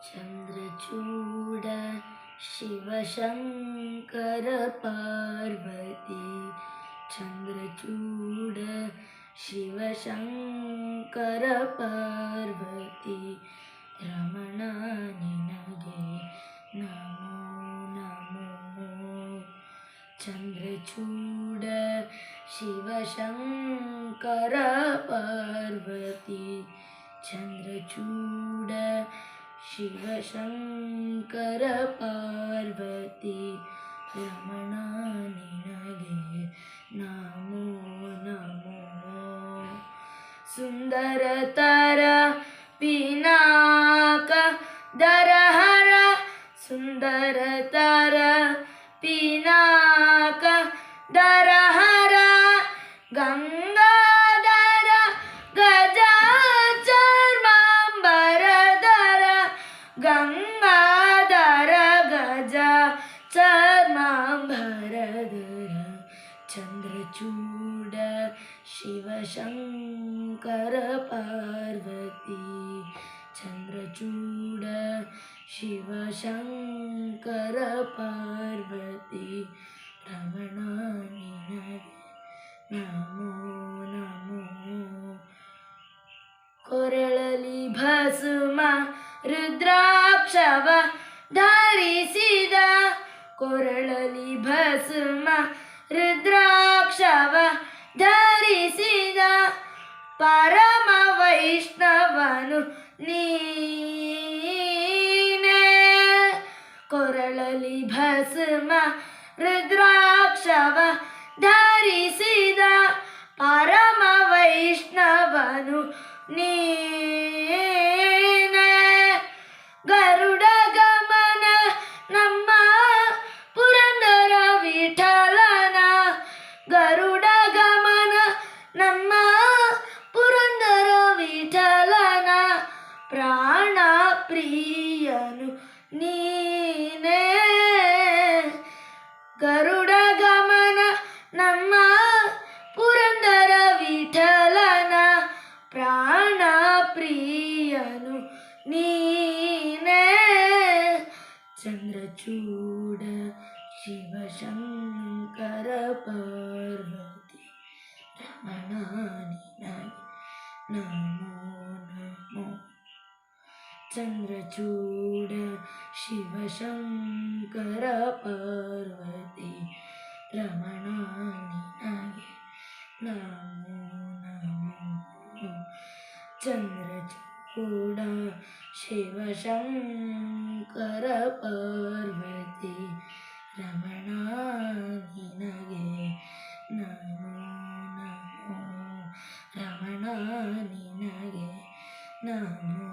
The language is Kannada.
ಚಂದ್ರಚೂಡ ಶಿವಶಂಕರ ಪಾರ್ವತಿ ಚಂದ್ರಚೂಡ ಶಿವಶಂಕರ ಪಾರ್ವತಿ ರಮಣ ನಿನಗೆ ನಮೋ ನಮೋ ಚಂದ್ರಚೂಡ ಶಿವಶಂಕರ ಪಾರ್ವತಿ ಚಂದ್ರಚೂಡ ಶಿವಶಂಕರ ಪಾರ್ವತಿ ರಮಣ ನಿನಗೆ ನಮೋ ನಮೋ ಸುಂದರತರ ಪಿನಾಕ ದರಹರ ಸುಂದರತರ ಪಿನಾಕ ದರಹರ ಗಂಗಾಧರ ಗಜಾಚರ್ಮಾಂಬರಧರ ಗಂಗಾಧರ ಗಜ ಚರ್ಮಾಂಬರಧರ ಚಂದ್ರಚೂಡ ಶಿವಶಂಕರ ಪಾರ್ವತಿ ಚಂದ್ರಚೂಡ ಶಿವಶಂಕರ ಪಾರ್ವತಿ ರಮಣ ನಿನಗೆ ನಮೋ ನಮೋ ಕೊರಳಲಿ ಭಸ್ಮ ರುದ್ರಾಕ್ಷವ ಧರಿಸಿದ ಕೊರಳಲಿ ಭಸ್ಮ ರುದ್ರಾಕ್ಷವ ಧರಿಸಿದ ಪರಮ ವೈಷ್ಣವನು ನೀನೇ ಕೊರಳಲಿ ಭಸ್ಮ ರುದ್ರಾಕ್ಷವ ಧರಿಸಿದ ಪರಮ ವೈಷ್ಣವನು ನೀನೇ ಗರುಡ ಗಮನ ನಮ್ಮ ಪುರಂದರ ವಿಠಲನ ಗರುಡ ಗಮನ ನಮ್ಮ ಪುರಂದರ ವಿಠಲನ ಪ್ರಾಣ ಪ್ರಿಯನು ನೀನೇ ಗರುಡ ಗಮನ ನಮ್ಮ ಪುರಂದರ ವಿಠಲನ ಪ್ರಾಣ ಪ್ರಿಯನು ನೀನೇ ಚಂದ್ರಚೂಡ ಶಿವಶಂಕರ ಪಾರ್ವತಿ ರಮಣ ನಿನಗೆ ನಮೋ ನಮೋ ಚಂದ್ರಚೂಡ ಶಿವಶಂಕರ ಪಾರ್ವತಿ ರಮಣ ನಿನಗೆ ನಮೋ ನಮೋ ಚಂದ್ರಚೂಡ ಶಿವಶಂಕರ ಪಾರ್ವತಿ ರಮಣ ನಿನಗೆ ನಮೋ ನಮೋ ರಮಣ ನಿನಗೆ ನಮೋ